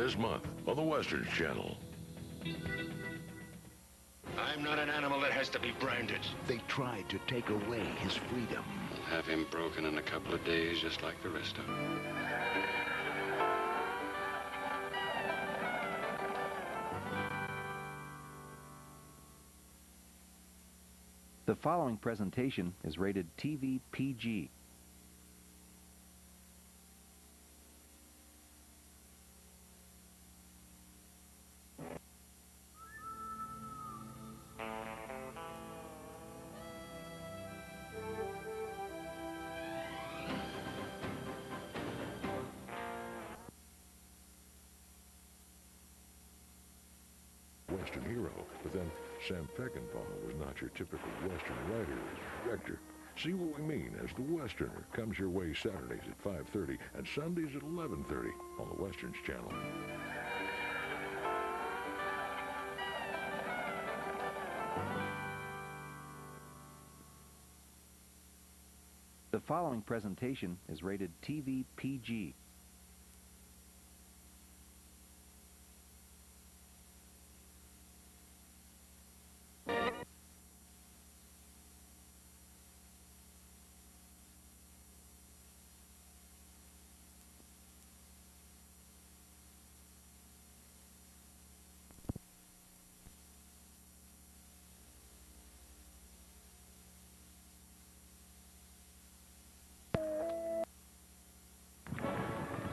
this month on the Westerns Channel. I'm not an animal that has to be branded. They tried to take away his freedom. We'll have him broken in a couple of days, just like the rest of them. The following presentation is rated TV PG. Western hero, but then Sam Peckinpah was not your typical Western writer or director. See what we mean as The Westerner comes your way Saturdays at 5:30 and Sundays at 11:30 on the Westerns Channel. The following presentation is rated TV PG.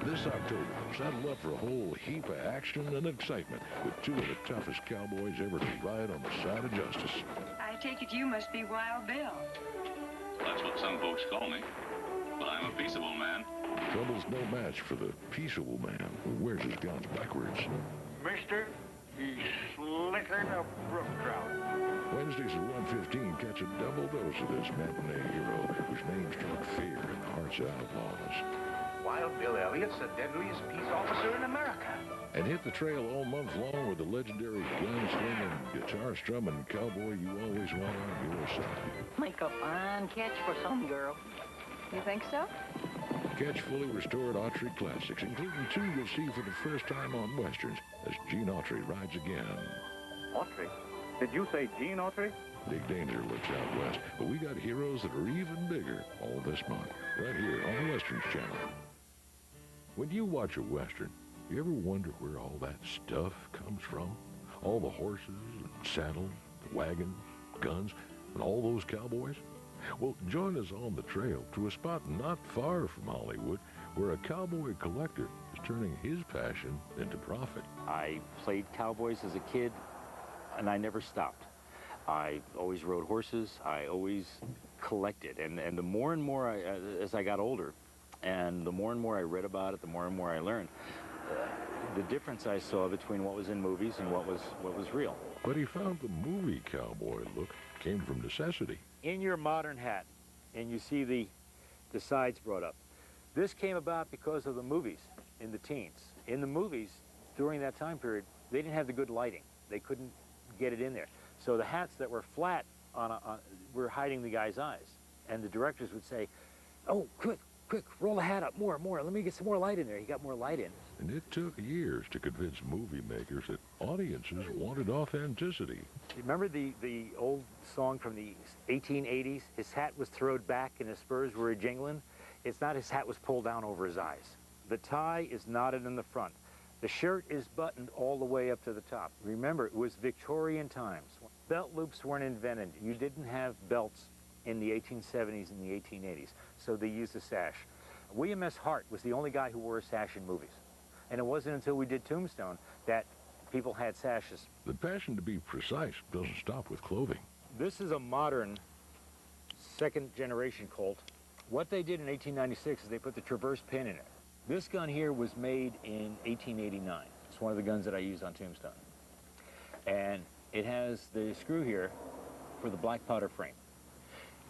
This October, saddle up for a whole heap of action and excitement with two of the toughest cowboys ever to ride on the side of justice. I take it you must be Wild Bill. That's what some folks call me. But I'm a peaceable man. Trouble's no match for the peaceable man who wears his guns backwards. Mister, he's slicker than a brook trout. Wednesdays at 1:15, catch a double dose of this matinee hero whose name struck fear in the hearts of outlaws. Wild Bill Elliott's the deadliest peace officer in America. And hit the trail all month long with the legendary gun-slinging, guitar-strumming cowboy you always want on your side. Make a fine catch for some girl. You think so? Catch fully restored Autry classics, including two you'll see for the first time on Westerns, as Gene Autry rides again. Autry? Did you say Gene Autry? Big danger looks out west, but we got heroes that are even bigger all this month, right here on the Westerns Channel. When you watch a Western, you ever wonder where all that stuff comes from? All the horses and saddles, the wagons, guns, and all those cowboys? Well, join us on the trail to a spot not far from Hollywood where a cowboy collector is turning his passion into profit. I played cowboys as a kid, and I never stopped. I always rode horses. I always collected. And the more and more, as I got older, and the more and more I read about it, the more and more I learned, the difference I saw between what was in movies and what was real. But he found the movie cowboy look came from necessity. In your modern hat, and you see the sides brought up, this came about because of the movies in the teens. In the movies, during that time period, they didn't have the good lighting. They couldn't get it in there. So the hats that were flat were hiding the guy's eyes. And the directors would say, oh, quick, roll the hat up, more, let me get some more light in there. He got more light in. And it took years to convince movie makers that audiences wanted authenticity. Remember the old song from the 1880s? His hat was thrown back and his spurs were a-jingling. It's not his hat was pulled down over his eyes. The tie is knotted in the front. The shirt is buttoned all the way up to the top. Remember, it was Victorian times. Belt loops weren't invented. You didn't have belts in the 1870s and the 1880s, so they used a sash. William S. Hart was the only guy who wore a sash in movies. And it wasn't until we did Tombstone that people had sashes. The passion to be precise doesn't stop with clothing. This is a modern second-generation Colt. What they did in 1896 is they put the Traverse pin in it. This gun here was made in 1889. It's one of the guns that I use on Tombstone. And it has the screw here for the black powder frame.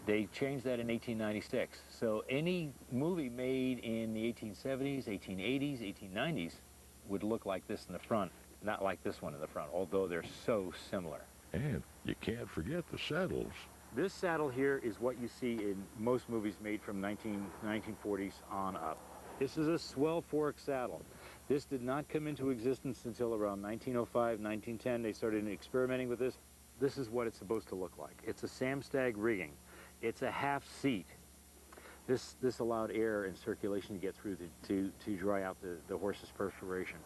They changed that in 1896. So any movie made in the 1870s, 1880s, 1890s would look like this in the front, not like this one in the front, although they're so similar. And you can't forget the saddles. This saddle here is what you see in most movies made from 1940s on up. This is a swell fork saddle. This did not come into existence until around 1905, 1910. They started experimenting with this. This is what it's supposed to look like. It's a Samstag rigging. It's a half seat. This allowed air and circulation to get through to dry out the horse's perspiration.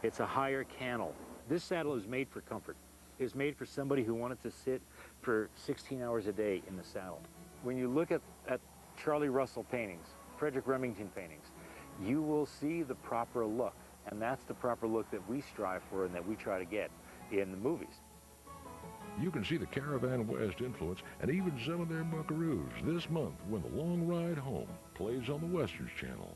It's a higher cantle. This saddle is made for comfort. It's made for somebody who wanted to sit for 16 hours a day in the saddle. When you look at Charlie Russell paintings, Frederick Remington paintings, you will see the proper look. And that's the proper look that we strive for and that we try to get in the movies. You can see the Caravan West influence and even some of their buckaroos this month when The Long Ride Home plays on the Westerns Channel.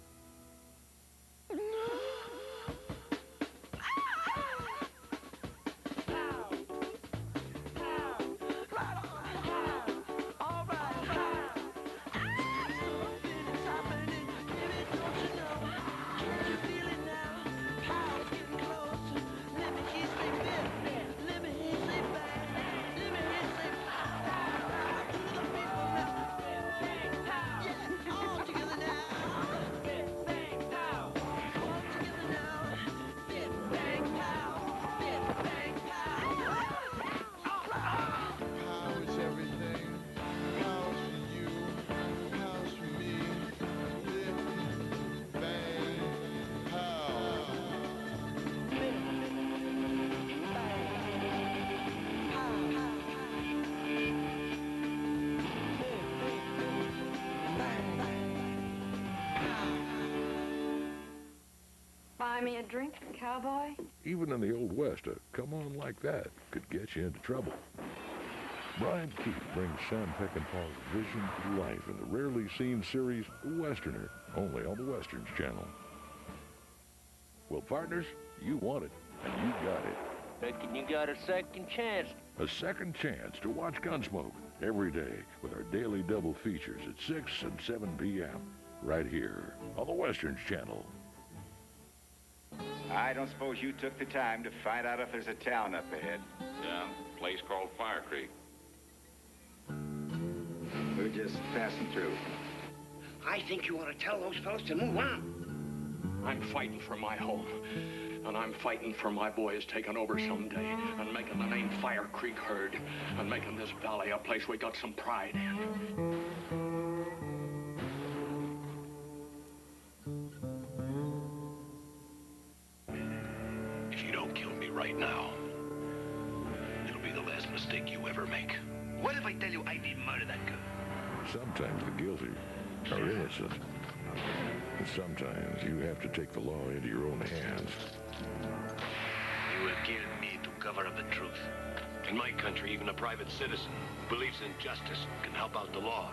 Buy me a drink, cowboy? Even in the Old West, a come on like that could get you into trouble. Brian Keith brings Sam Peckinpah's vision to life in the rarely seen series Westerner, only on the Westerns Channel. Well, partners, you want it, and you got it. Reckon you got a second chance. A second chance to watch Gunsmoke every day with our daily double features at 6 and 7 p.m. right here on the Westerns Channel. I don't suppose you took the time to find out if there's a town up ahead. Yeah, place called Fire Creek. We're just passing through. I think you ought to tell those fellas to move on. I'm fighting for my home. And I'm fighting for my boys taking over someday and making the name Fire Creek heard and making this valley a place we got some pride in. If you don't kill me right now, it'll be the last mistake you ever make. What if I tell you I didn't murder that girl? Sometimes the guilty are innocent. And sometimes you have to take the law into your own hands. You have killed me to cover up the truth. In my country, even a private citizen who believes in justice can help out the law.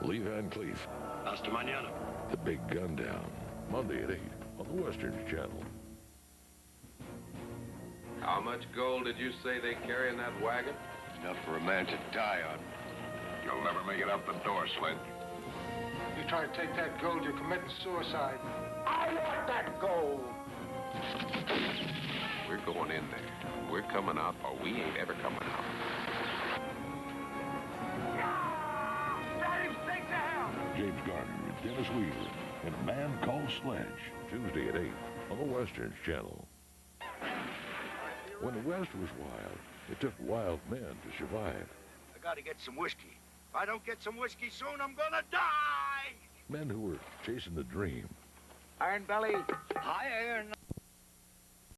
Lee Van Cleef, Hasta mañana. The Big Gun Down, Monday at 8 on the Westerns Channel. How much gold did you say they carry in that wagon? Enough for a man to die on. You'll never make it out the door, Sled. You try to take that gold, you're committing suicide. I want that gold! We're going in there. We're coming out, or we ain't ever coming out. James, take the helm! James Garner and Dennis Weaver in A Man Called Sledge, Tuesday at 8 on the Westerns Channel. When the West was wild, it took wild men to survive. I gotta get some whiskey. If I don't get some whiskey soon, I'm gonna die! Men who were chasing the dream. Iron Belly. Hi, Iron.